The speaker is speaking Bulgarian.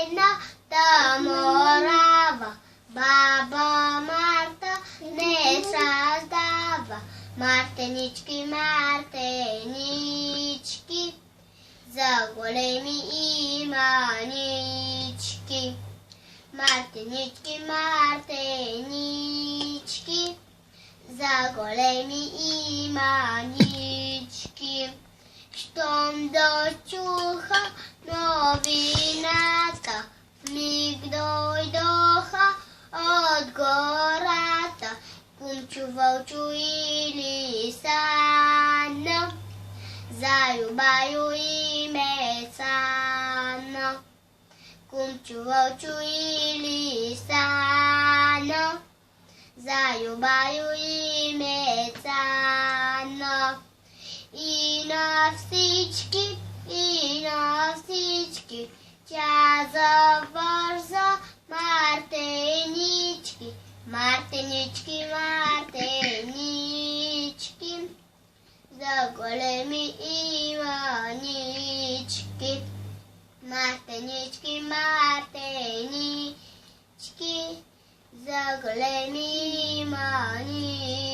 зелената морава. Баба Марта не създава мартенички, мартенички, за големи и манички. Мартенички, мартенички, за големи и манички. Щом дочуха новината, вмиг дойдоха от гората. Кумчо, Вълчо и Лисана, Заю, Баю и Месана. Кумчо, Вълчо и Лисана, Заю, Баю и Месана. И на всички тя завърза мартенички. Мартенички, мартенички, за големи и манички. Мартенички, мартенички, за големи и манички.